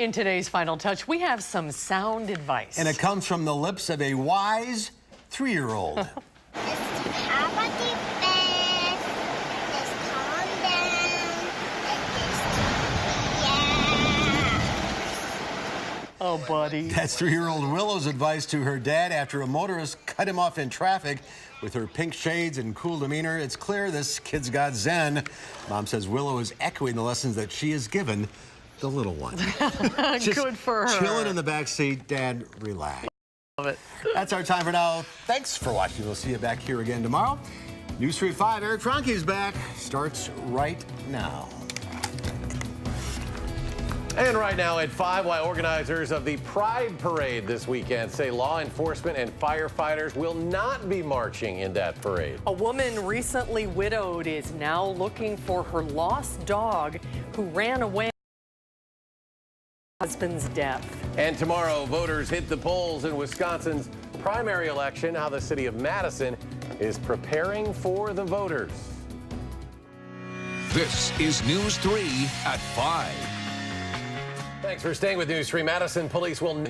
In today's Final Touch, we have some sound advice. And it comes from the lips of a wise 3-year-old. Just have a deep breath. Just calm down. And just, Oh, buddy. That's 3-year-old Willow's advice to her dad after a motorist cut him off in traffic. With her pink shades and cool demeanor, it's clear this kid's got zen. Mom says Willow is echoing the lessons that she has given the little one. Good for her. Chilling in the back seat. Dad, relax. Love it. That's our time for now. Thanks for watching. We'll see you back here again tomorrow. News 3 at 5. Eric Franke's back. Starts right now. And right now at 5, why organizers of the Pride Parade this weekend say law enforcement and firefighters will not be marching in that parade. A woman recently widowed is now looking for her lost dog who ran away after her husband's death. And tomorrow, voters hit the polls in Wisconsin's primary election. How the city of Madison is preparing for the voters. This is News 3 at 5. Thanks for staying with News 3. Madison police will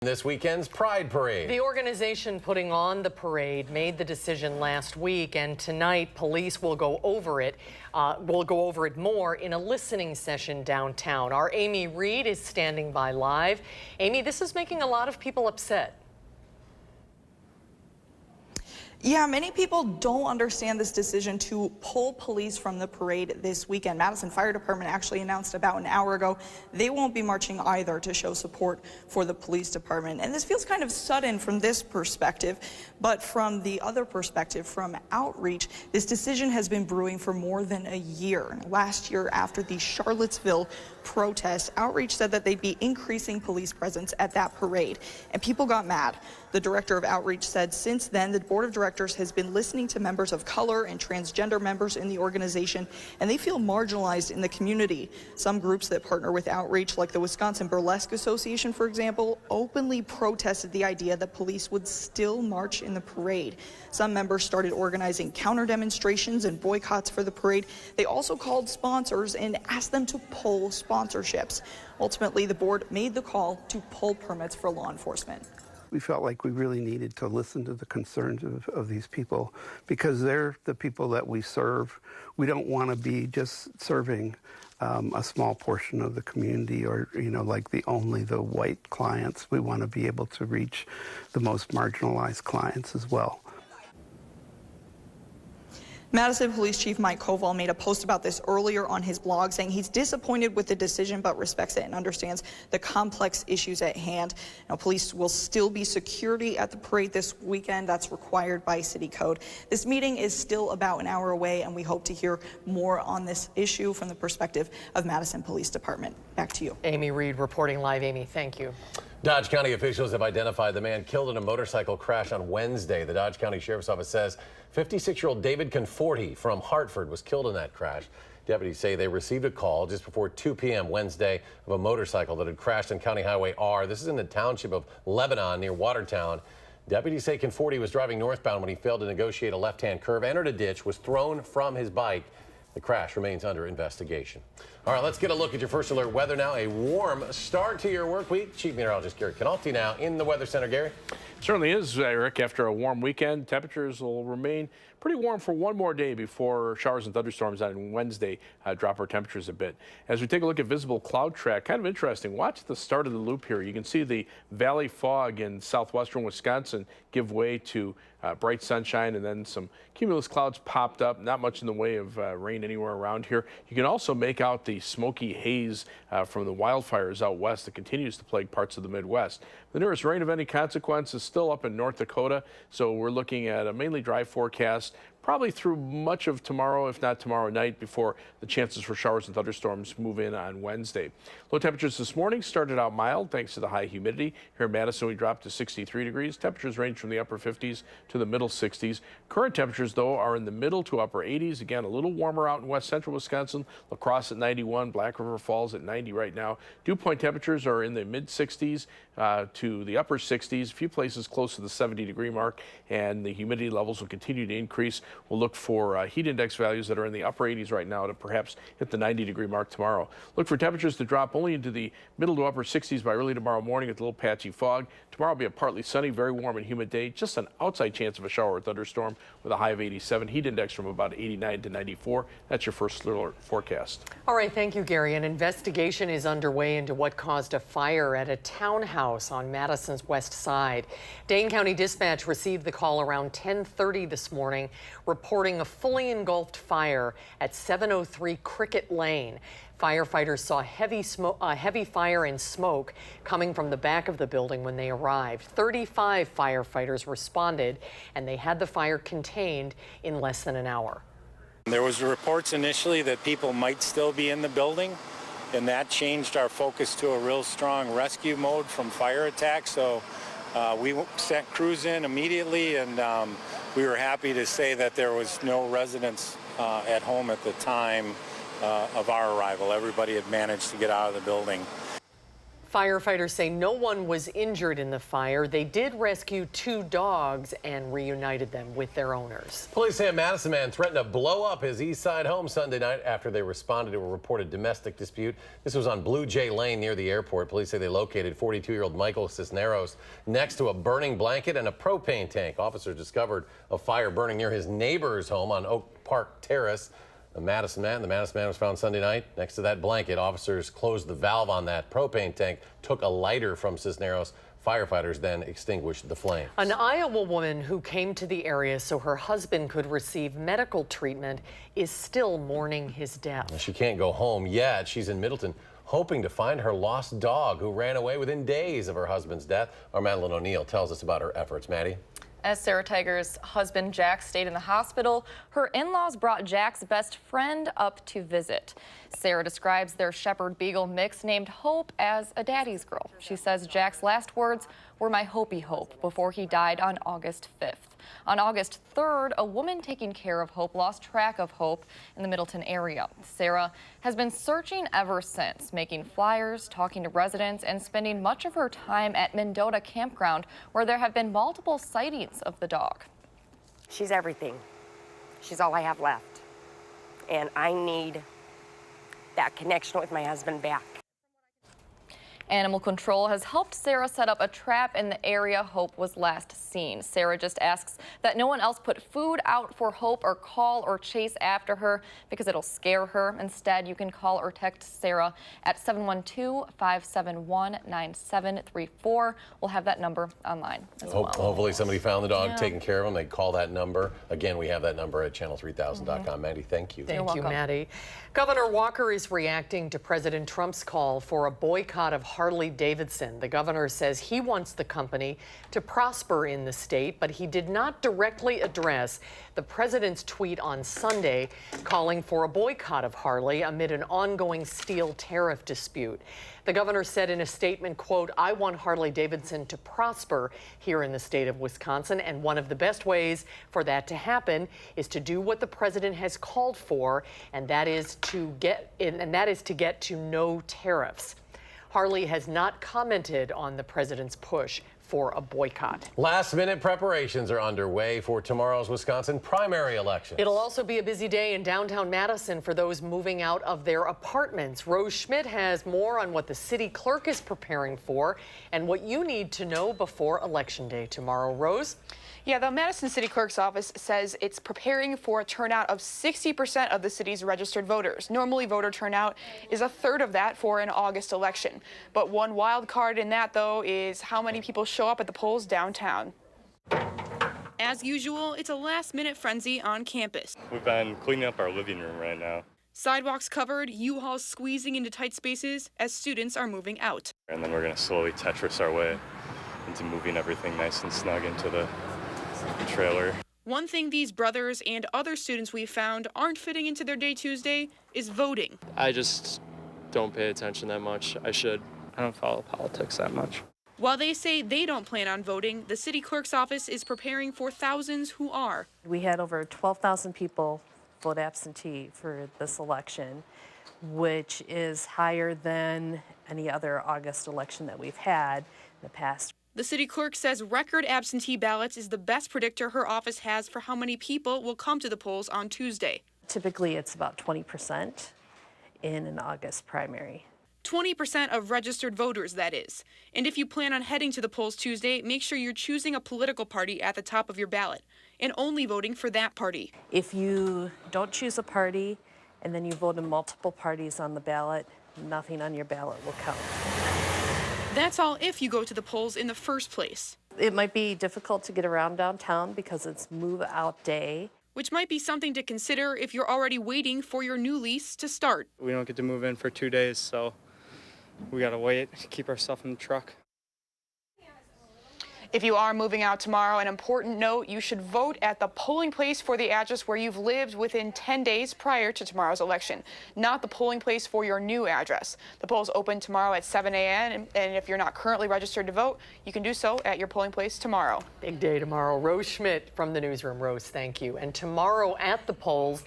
this weekend's Pride Parade. The organization putting on the parade made the decision last week, and tonight police will go over it. More in a listening session downtown. Our Amy Reed is standing by live. Amy, this is making a lot of people upset. Yeah, many people don't understand this decision to pull police from the parade this weekend. Madison Fire Department actually announced about an hour ago they won't be marching either to show support for the police department. And this feels kind of sudden from this perspective, but from the other perspective, from outreach, this decision has been brewing for more than a year. Last year, after the Charlottesville protest, outreach said that they'd be increasing police presence at that parade, and people got mad. The director of outreach said since then, the board of directors has been listening to members of color and transgender members in the organization, and they feel marginalized in the community. Some groups that partner with outreach, like the Wisconsin Burlesque Association, for example, openly protested the idea that police would still march in the parade. Some members started organizing counter demonstrations and boycotts for the parade. They also called sponsors and asked them to pull sponsorships. Ultimately, the board made the call to pull permits for law enforcement. We felt like we really needed to listen to the concerns of these people because they're the people that we serve. We don't want to be just serving a small portion of the community or, like the white clients. We want to be able to reach the most marginalized clients as well. Madison Police Chief Mike Koval made a post about this earlier on his blog, saying he's disappointed with the decision but respects it and understands the complex issues at hand. Now, police will still be security at the parade this weekend. That's required by city code. This meeting is still about an hour away, and we hope to hear more on this issue from the perspective of Madison Police Department. Back to you. Amy Reed reporting live. Amy, thank you. Dodge County officials have identified the man killed in a motorcycle crash on Wednesday. The Dodge County Sheriff's Office says 56-year-old David Conforti from Hartford was killed in that crash. Deputies say they received a call just before 2 p.m. Wednesday of a motorcycle that had crashed on County Highway R. This is in the township of Lebanon near Watertown. Deputies say Conforti was driving northbound when he failed to negotiate a left-hand curve, entered a ditch, was thrown from his bike. The crash remains under investigation. All right, let's get a look at your first alert weather now. A warm start to your work week. Chief Meteorologist Gary Canalti now in the Weather Center. Gary? Certainly is, Eric. After a warm weekend, temperatures will remain pretty warm for one more day before showers and thunderstorms on Wednesday drop our temperatures a bit. As we take a look at visible cloud track, kind of interesting. Watch the start of the loop here. You can see the valley fog in southwestern Wisconsin give way to bright sunshine, and then some cumulus clouds popped up. Not much in the way of rain anywhere around here. You can also make out the smoky haze from the wildfires out west that continues to plague parts of the Midwest. The nearest rain of any consequence is still up in North Dakota, so we're looking at a mainly dry forecast probably through much of tomorrow, if not tomorrow night, before the chances for showers and thunderstorms move in on Wednesday. Low temperatures this morning started out mild thanks to the high humidity. Here in Madison, we dropped to 63 degrees. Temperatures range from the upper 50s to the middle 60s. Current temperatures, though, are in the middle to upper 80s. Again, a little warmer out in west central Wisconsin. La Crosse at 91, Black River Falls at 90 right now. Dew point temperatures are in the mid 60s to the upper 60s. A few places close to the 70-degree mark, and the humidity levels will continue to increase. We'll look for heat index values that are in the upper 80s right now to perhaps hit the 90-degree mark tomorrow. Look for temperatures to drop only into the middle to upper 60s by early tomorrow morning with a little patchy fog. Tomorrow will be a partly sunny, very warm and humid day. Just an outside chance of a shower or thunderstorm with a high of 87. Heat index from about 89 to 94. That's your first alert forecast. All right, thank you, Gary. An investigation is underway into what caused a fire at a townhouse on Madison's west side. Dane County Dispatch received the call around 10:30 this morning, reporting a fully engulfed fire at 703 Cricket Lane. Firefighters saw heavy fire and smoke coming from the back of the building when they arrived. 35 firefighters responded, and they had the fire contained in less than an hour. There was reports initially that people might still be in the building, and that changed our focus to a real strong rescue mode from fire attacks. So we sent crews in immediately, and we were happy to say that there was no residents at home at the time of our arrival. Everybody had managed to get out of the building. Firefighters say no one was injured in the fire. They did rescue 2 dogs and reunited them with their owners. Police say a Madison man threatened to blow up his East Side home Sunday night after they responded to a reported domestic dispute. This was on Blue Jay Lane near the airport. Police say they located 42-year-old Michael Cisneros next to a burning blanket and a propane tank. Officers discovered a fire burning near his neighbor's home on Oak Park Terrace. The Madison man was found Sunday night next to that blanket. Officers closed the valve on that propane tank, took a lighter from Cisneros. Firefighters then extinguished the flames. An Iowa woman who came to the area so her husband could receive medical treatment is still mourning his death. She can't go home yet. She's in Middleton, hoping to find her lost dog who ran away within days of her husband's death. Our Madeline O'Neill tells us about her efforts. Maddie? As Sarah Tiger's husband, Jack, stayed in the hospital, her in-laws brought Jack's best friend up to visit. Sarah describes their Shepherd Beagle mix named Hope as a daddy's girl. She says Jack's last words were "my Hopey Hope" before he died on August 5th. On August 3rd, a woman taking care of Hope lost track of Hope in the Middleton area. Sarah has been searching ever since, making flyers, talking to residents, and spending much of her time at Mendota Campground, where there have been multiple sightings of the dog. She's everything. She's all I have left. And I need that connection with my husband back. Animal control has helped Sarah set up a trap in the area Hope was last seen. Sarah just asks that no one else put food out for Hope or call or chase after her because it'll scare her. Instead, you can call or text Sarah at 712-571-9734. We'll have that number online as well. Hopefully somebody found the dog, taking care of him. They call that number. Again, we have that number at channel3000.com. Maddie, thank you. Thank you, Maddie. Governor Walker is reacting to President Trump's call for a boycott of Harley-Davidson. The governor says he wants the company to prosper in the state, but he did not directly address the president's tweet on Sunday calling for a boycott of Harley amid an ongoing steel tariff dispute. The governor said in a statement, quote, "I want Harley-Davidson to prosper here in the state of Wisconsin, and one of the best ways for that to happen is to do what the president has called for, and that is to get to no tariffs." Harley has not commented on the president's push for a boycott. Last-minute preparations are underway for tomorrow's Wisconsin primary election. It'll also be a busy day in downtown Madison for those moving out of their apartments. Rose Schmidt has more on what the city clerk is preparing for and what you need to know before Election Day tomorrow. Rose? Yeah, the Madison City Clerk's office says it's preparing for a turnout of 60% of the city's registered voters. Normally, voter turnout is a third of that for an August election. But one wild card in that, though, is how many people show up at the polls downtown. As usual, it's a last-minute frenzy on campus. We've been cleaning up our living room right now. Sidewalks covered, U-Hauls squeezing into tight spaces as students are moving out. And then we're going to slowly Tetris our way into moving everything nice and snug into the trailer. One thing these brothers and other students we've found aren't fitting into their day Tuesday is voting. I just don't pay attention that much. I should. I don't follow politics that much. While they say they don't plan on voting, the city clerk's office is preparing for thousands who are. We had over 12,000 people vote absentee for this election, which is higher than any other August election that we've had in the past. The city clerk says record absentee ballots is the best predictor her office has for how many people will come to the polls on Tuesday. Typically, it's about 20% in an August primary. 20% of registered voters, that is. And if you plan on heading to the polls Tuesday, make sure you're choosing a political party at the top of your ballot and only voting for that party. If you don't choose a party and then you vote in multiple parties on the ballot, nothing on your ballot will count. That's all if you go to the polls in the first place. It might be difficult to get around downtown because it's move-out day. Which might be something to consider if you're already waiting for your new lease to start. We don't get to move in for 2 days, so we gotta wait, keep ourselves in the truck. If you are moving out tomorrow, an important note, you should vote at the polling place for the address where you've lived within 10 days prior to tomorrow's election, not the polling place for your new address. The polls open tomorrow at 7 a.m., and if you're not currently registered to vote, you can do so at your polling place tomorrow. Big day tomorrow. Rose Schmidt from the newsroom. Rose, thank you. And tomorrow at the polls,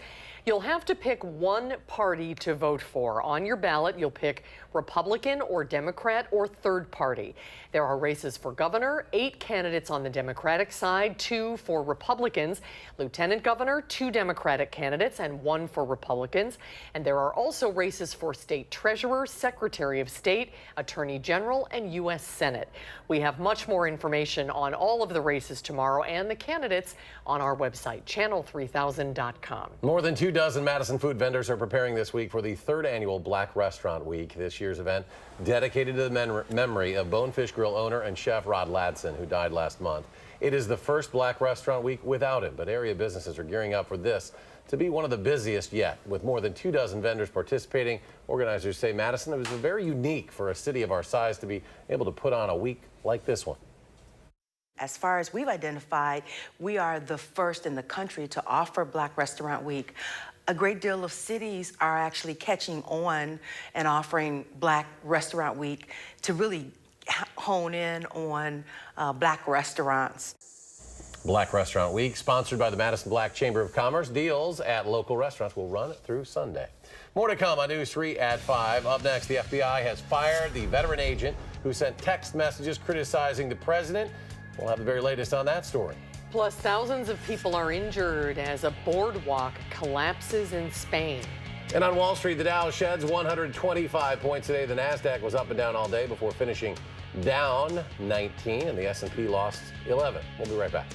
you'll have to pick one party to vote for. On your ballot, you'll pick Republican or Democrat or third party. There are races for governor, 8 candidates on the Democratic side, 2 for Republicans, lieutenant governor, 2 Democratic candidates, and 1 for Republicans. And there are also races for state treasurer, secretary of state, attorney general, and U.S. Senate. We have much more information on all of the races tomorrow and the candidates on our website, channel3000.com. More than 24 Madison food vendors are preparing this week for the 3rd annual Black Restaurant Week. This year's event dedicated to the memory of Bonefish Grill owner and chef Rod Ladson, who died last month. It is the first Black Restaurant Week without him, but area businesses are gearing up for this to be one of the busiest yet. With more than 24 vendors participating, organizers say Madison is very unique for a city of our size to be able to put on a week like this one. As far as we've identified, we are the first in the country to offer Black Restaurant Week. A great deal of cities are actually catching on and offering Black Restaurant Week to really hone in on Black restaurants. Black Restaurant Week, sponsored by the Madison Black Chamber of Commerce. Deals at local restaurants will run through Sunday. More to come on News 3 at 5. Up next, the FBI has fired the veteran agent who sent text messages criticizing the president. We'll have the very latest on that story. Plus, thousands of people are injured as a boardwalk collapses in Spain. And on Wall Street, the Dow sheds 125 points today. The Nasdaq was up and down all day before finishing down 19, and the S&P lost 11. We'll be right back.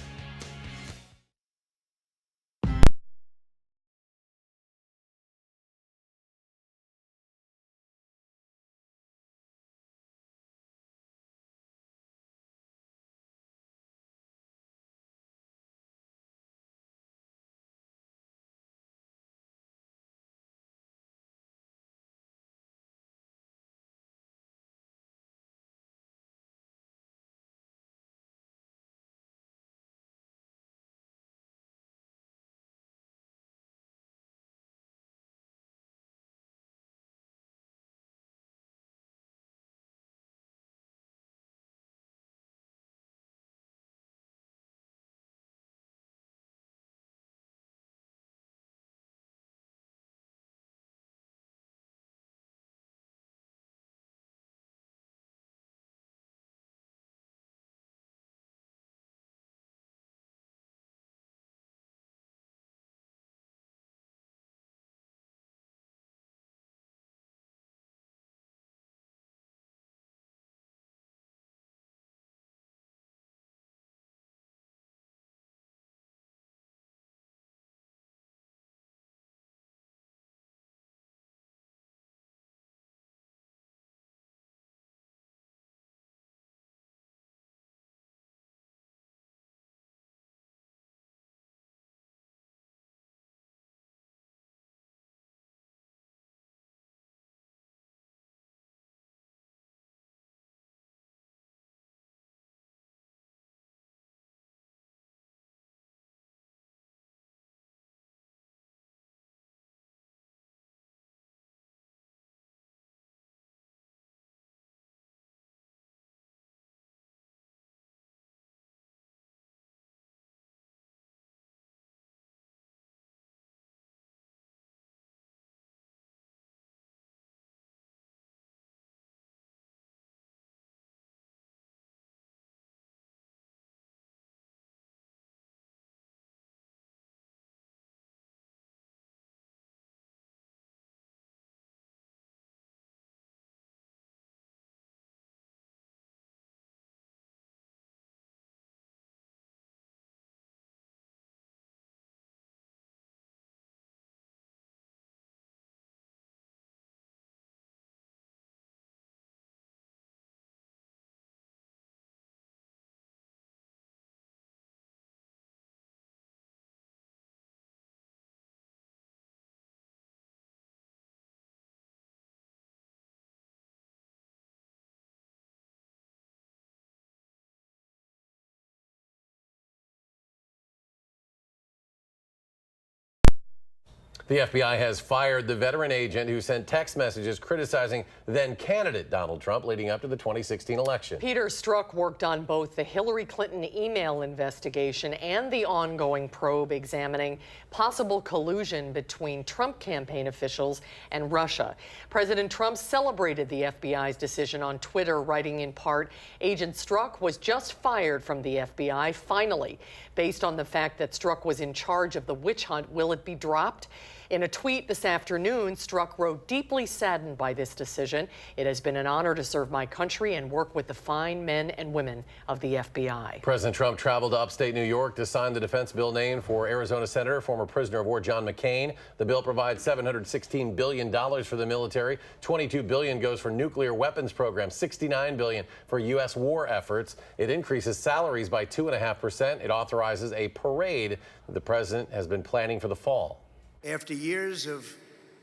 The FBI has fired the veteran agent who sent text messages criticizing then-candidate Donald Trump leading up to the 2016 election. Peter Strzok worked on both the Hillary Clinton email investigation and the ongoing probe examining possible collusion between Trump campaign officials and Russia. President Trump celebrated the FBI's decision on Twitter, writing in part, "Agent Strzok was just fired from the FBI, finally. Based on the fact that Strzok was in charge of the witch hunt, will it be dropped?" In a tweet this afternoon, Strzok wrote, "Deeply saddened by this decision. It has been an honor to serve my country and work with the fine men and women of the FBI." President Trump traveled to upstate New York to sign the defense bill named for Arizona Senator, former prisoner of war John McCain. The bill provides $716 billion for the military. $22 billion goes for nuclear weapons programs, $69 billion for U.S. war efforts. It increases salaries by 2.5%. It authorizes a parade that the president has been planning for the fall. After years of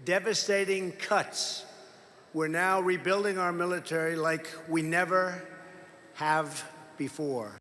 devastating cuts, we're now rebuilding our military like we never have before.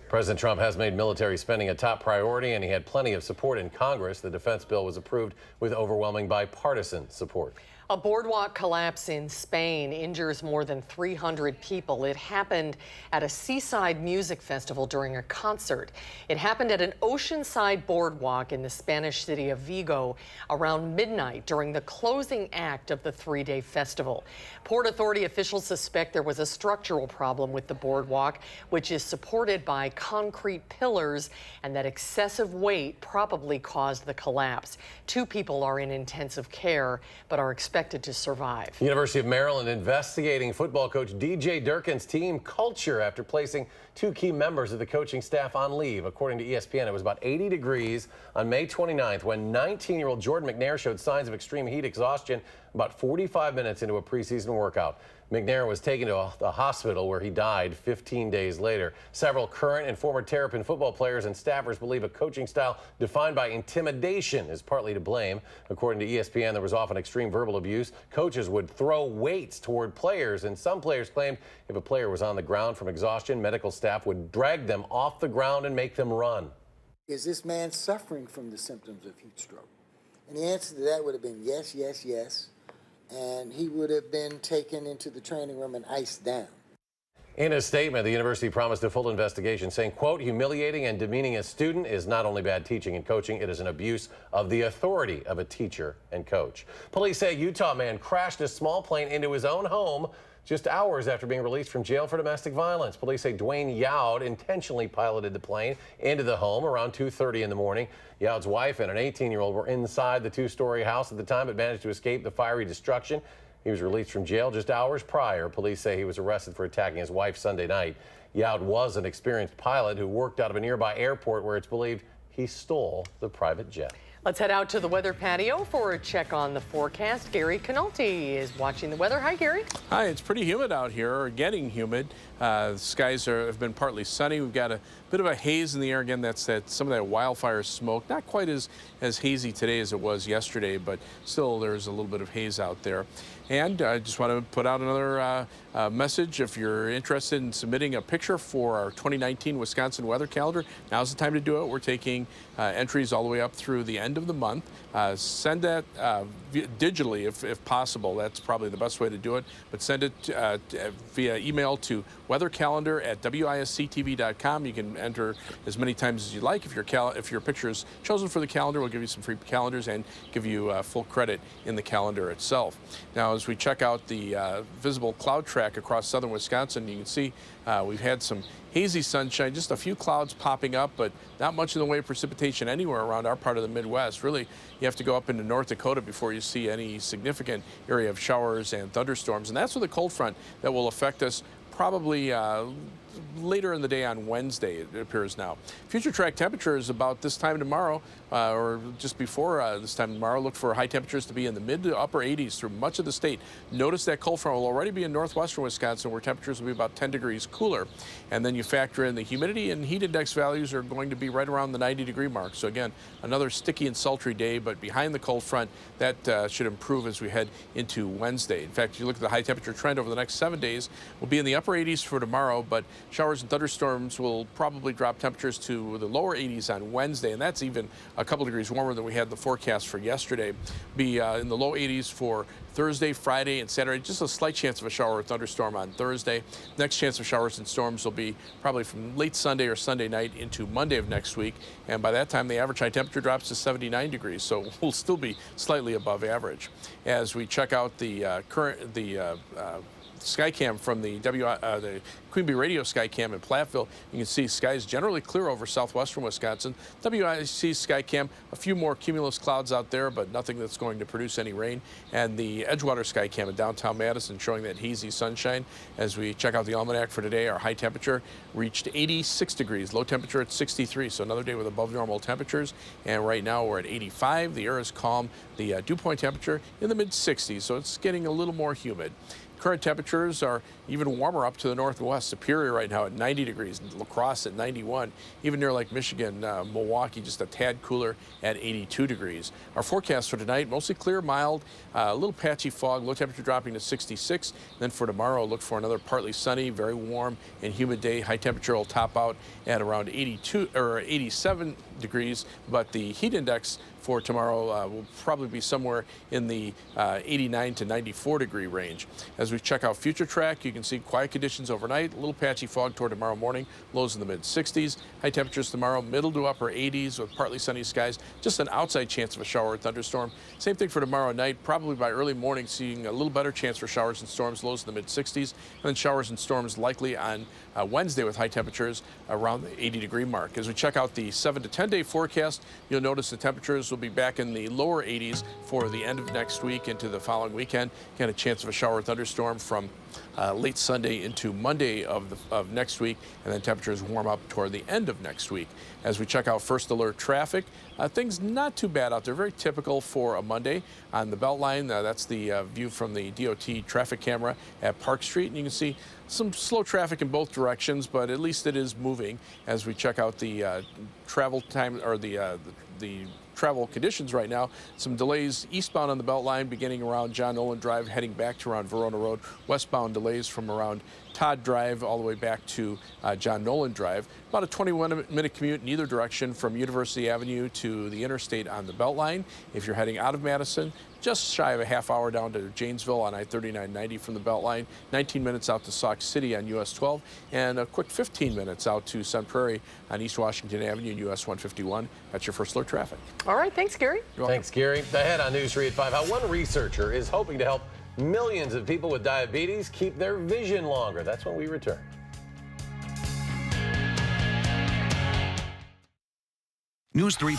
President Trump has made military spending a top priority, and he had plenty of support in Congress. The defense bill was approved with overwhelming bipartisan support. A boardwalk collapse in Spain injures more than 300 people. It happened at a seaside music festival during a concert. It happened at an oceanside boardwalk in the Spanish city of Vigo around midnight during the closing act of the three-day festival. Port Authority officials suspect there was a structural problem with the boardwalk, which is supported by concrete pillars, and that excessive weight probably caused the collapse. 2 people are in intensive care, but are expected to survive. The University of Maryland investigating football coach DJ Durkin's team culture after placing 2 key members of the coaching staff on leave. According to ESPN, it was about 80 degrees on May 29th when 19-year-old Jordan McNair showed signs of extreme heat exhaustion about 45 minutes into a preseason workout. McNair was taken to the hospital where he died 15 days later. Several current and former Terrapin football players and staffers believe a coaching style defined by intimidation is partly to blame. According to ESPN, there was often extreme verbal abuse. Coaches would throw weights toward players, and some players claimed if a player was on the ground from exhaustion, medical staff would drag them off the ground and make them run. Is this man suffering from the symptoms of heat stroke? And the answer to that would have been yes, yes, yes. And he would have been taken into the training room and iced down. In a statement, the university promised a full investigation, saying, quote, "Humiliating and demeaning a student is not only bad teaching and coaching, it is an abuse of the authority of a teacher and coach." Police say a Utah man crashed a small plane into his own home just hours after being released from jail for domestic violence. Police say Dwayne Yaud intentionally piloted the plane into the home around 2:30 in the morning. Yaud's wife and an 18-year-old were inside the 2-story house at the time, but managed to escape the fiery destruction. He was released from jail just hours prior. Police say he was arrested for attacking his wife Sunday night. Yaud was an experienced pilot who worked out of a nearby airport where it's believed he stole the private jet. Let's head out to the weather patio for a check on the forecast. Gary Canolti is watching the weather. Hi, Gary. Hi, it's pretty humid out here, or getting humid. The skies have been partly sunny. We've got a bit of a haze in the air again. That's some of that wildfire smoke. Not quite as hazy today as it was yesterday, but still there's a little bit of haze out there. And I just want to put out another message. If you're interested in submitting a picture for our 2019 Wisconsin weather calendar, now's the time to do it. We're taking entries all the way up through the end of the month. Send that digitally if possible. That's probably the best way to do it. But send it via email to weathercalendar@WISC-TV.com. You can enter as many times as you like. If your picture is chosen for the calendar, we'll give you some free calendars and give you full credit in the calendar itself. Now, as we check out the visible cloud track across southern Wisconsin, you can see we've had some hazy sunshine, just a few clouds popping up, but not much in the way of precipitation anywhere around our part of the Midwest. Really, you have to go up into North Dakota before you see any significant area of showers and thunderstorms. And that's with a cold front that will affect us probably later in the day on Wednesday, it appears now. Future track temperatures about this time tomorrow, or just before this time tomorrow. Look for high temperatures to be in the mid to upper 80s through much of the state. Notice that cold front will already be in northwestern Wisconsin, where temperatures will be about 10 degrees cooler. And then you factor in the humidity, and heat index values are going to be right around the 90-degree mark. So again, another sticky and sultry day, but behind the cold front, that should improve as we head into Wednesday. In fact, if you look at the high temperature trend over the next 7 days, we'll be in the upper 80s for tomorrow, but showers and thunderstorms will probably drop temperatures to the lower 80s on Wednesday, and that's even a couple degrees warmer than we had in the forecast for yesterday. Be in the low 80s for Thursday, Friday, and Saturday. Just a slight chance of a shower or thunderstorm on Thursday. Next chance of showers and storms will be probably from late Sunday or Sunday night into Monday of next week. And by that time, the average high temperature drops to 79 degrees, so we'll still be slightly above average. As we check out the Skycam from the Queen Bee Radio Skycam in Platteville, you can see skies generally clear over southwestern Wisconsin. WISC Skycam, a few more cumulus clouds out there, but nothing that's going to produce any rain. And the Edgewater Skycam in downtown Madison showing that hazy sunshine. As we check out the almanac for today, our high temperature reached 86 degrees, low temperature at 63, so another day with above normal temperatures. And right now we're at 85. The air is calm. The dew point temperature in the mid-60s, so it's getting a little more humid. Current temperatures are even warmer up to the north and west. Superior right now at 90 degrees, La Crosse at 91. Even near Lake Michigan, Milwaukee just a tad cooler at 82 degrees. Our forecast for tonight, mostly clear, mild, a little patchy fog, low temperature dropping to 66. Then for tomorrow, look for another partly sunny, very warm and humid day. High temperature will top out at around 82 or 87 degrees, but the heat index for tomorrow will probably be somewhere in the 89 to 94 degree range. As we check out future track, you can see quiet conditions overnight, a little patchy fog toward tomorrow morning, lows in the mid 60s. High temperatures tomorrow, middle to upper 80s with partly sunny skies, just an outside chance of a shower or thunderstorm. Same thing for tomorrow night, probably by early morning seeing a little better chance for showers and storms, lows in the mid 60s, and then showers and storms likely on Wednesday with high temperatures around the 80 degree mark. As we check out the 7 to 10 day forecast, you'll notice the temperatures will be back in the lower 80s for the end of next week into the following weekend. Again, a chance of a shower or thunderstorm from late Sunday into Monday of next week, and then temperatures warm up toward the end of next week. As we check out first alert traffic, things not too bad out there, very typical for a Monday. On the Beltline, that's the view from the DOT traffic camera at Park Street, and you can see some slow traffic in both directions, but at least it is moving. As we check out the travel time or the travel conditions right now, some delays eastbound on the Beltline beginning around John Nolan Drive, heading back to around Verona Road. Westbound delays from around Todd Drive all the way back to John Nolan Drive. About a 21-minute commute in either direction from University Avenue to the interstate on the Beltline. If you're heading out of Madison, just shy of a half hour down to Janesville on I-3990 from the Beltline, 19 minutes out to Sauk City on US 12, and a quick 15 minutes out to Sun Prairie on East Washington Avenue and US 151. That's your first alert traffic. All right, thanks, Gary. Thanks, Gary. Ahead on News 3 at 5, how one researcher is hoping to help millions of people with diabetes keep their vision longer. That's when we return. News 3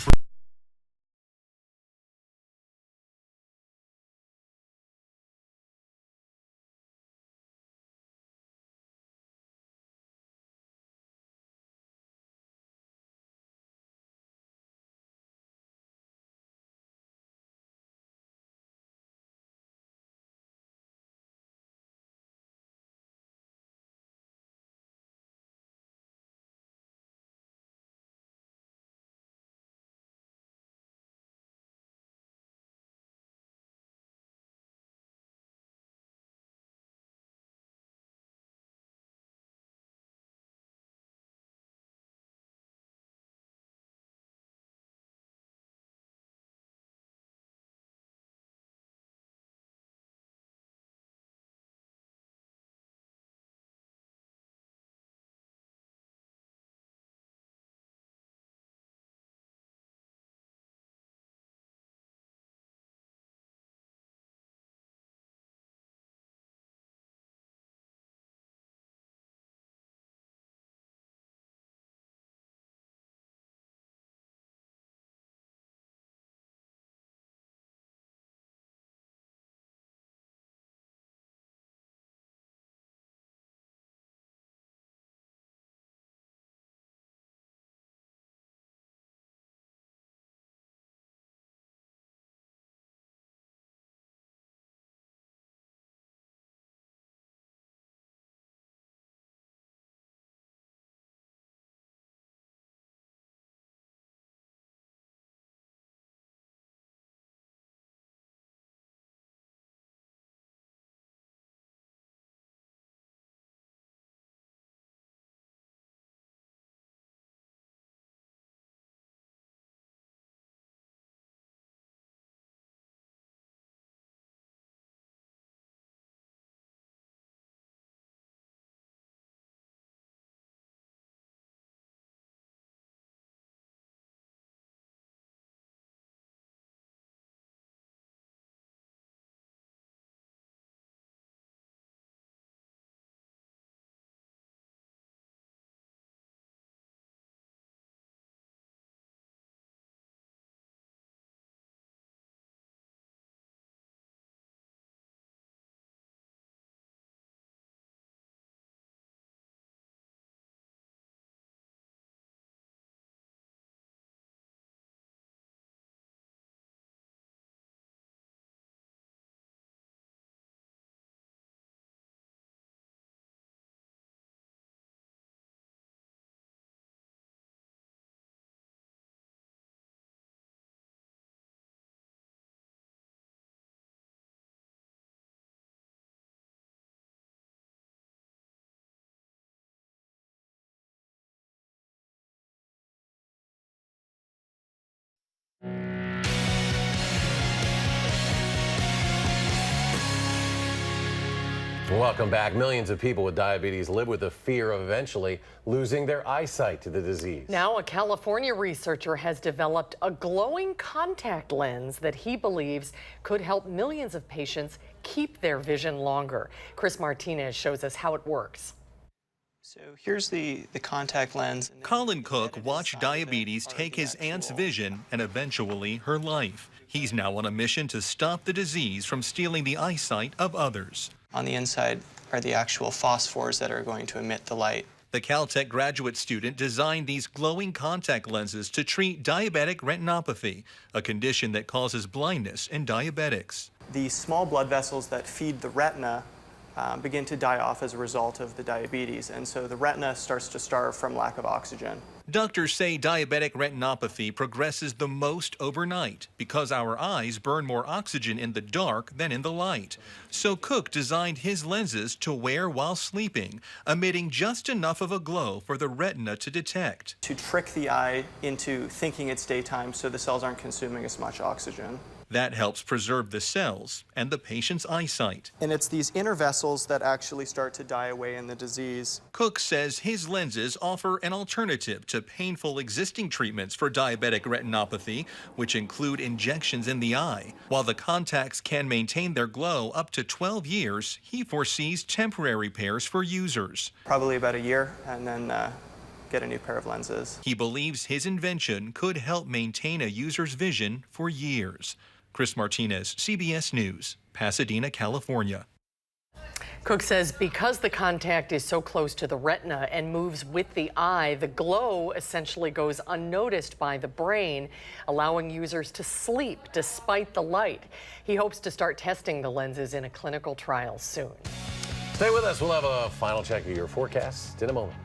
Welcome back. Millions of people with diabetes live with the fear of eventually losing their eyesight to the disease. Now, a California researcher has developed a glowing contact lens that he believes could help millions of patients keep their vision longer. Chris Martinez shows us how it works. So here's the contact lens. Colin Cook watched diabetes take his aunt's vision and eventually her life. He's now on a mission to stop the disease from stealing the eyesight of others. On the inside are the actual phosphors that are going to emit the light. The Caltech graduate student designed these glowing contact lenses to treat diabetic retinopathy, a condition that causes blindness in diabetics. The small blood vessels that feed the retina begin to die off as a result of the diabetes, and so the retina starts to starve from lack of oxygen. Doctors say diabetic retinopathy progresses the most overnight because our eyes burn more oxygen in the dark than in the light. So Cook designed his lenses to wear while sleeping, emitting just enough of a glow for the retina to detect. To trick the eye into thinking it's daytime so the cells aren't consuming as much oxygen. That helps preserve the cells and the patient's eyesight. And it's these inner vessels that actually start to die away in the disease. Cook says his lenses offer an alternative to painful existing treatments for diabetic retinopathy, which include injections in the eye. While the contacts can maintain their glow up to 12 years, he foresees temporary pairs for users. Probably about a year, and then get a new pair of lenses. He believes his invention could help maintain a user's vision for years. Chris Martinez, CBS News, Pasadena, California. Cook says because the contact is so close to the retina and moves with the eye, the glow essentially goes unnoticed by the brain, allowing users to sleep despite the light. He hopes to start testing the lenses in a clinical trial soon. Stay with us. We'll have a final check of your forecast in a moment.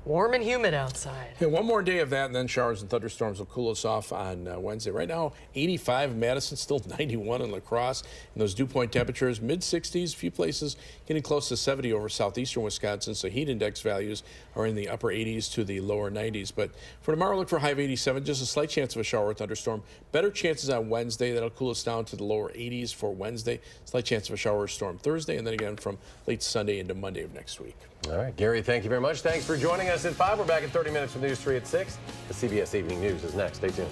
Warm and humid outside. Yeah, one more day of that, and then showers and thunderstorms will cool us off on Wednesday. Right now, 85 in Madison, still 91 in La Crosse. And those dew point temperatures, mid-60s, a few places getting close to 70 over southeastern Wisconsin. So heat index values are in the upper 80s to the lower 90s. But for tomorrow, look for a high of 87, just a slight chance of a shower or thunderstorm. Better chances on Wednesday. That'll cool us down to the lower 80s for Wednesday. Slight chance of a shower or storm Thursday, and then again from late Sunday into Monday of next week. All right, Gary, thank you very much. Thanks for joining us at 5. We're back in 30 minutes with News 3 at 6. The CBS Evening News is next. Stay tuned.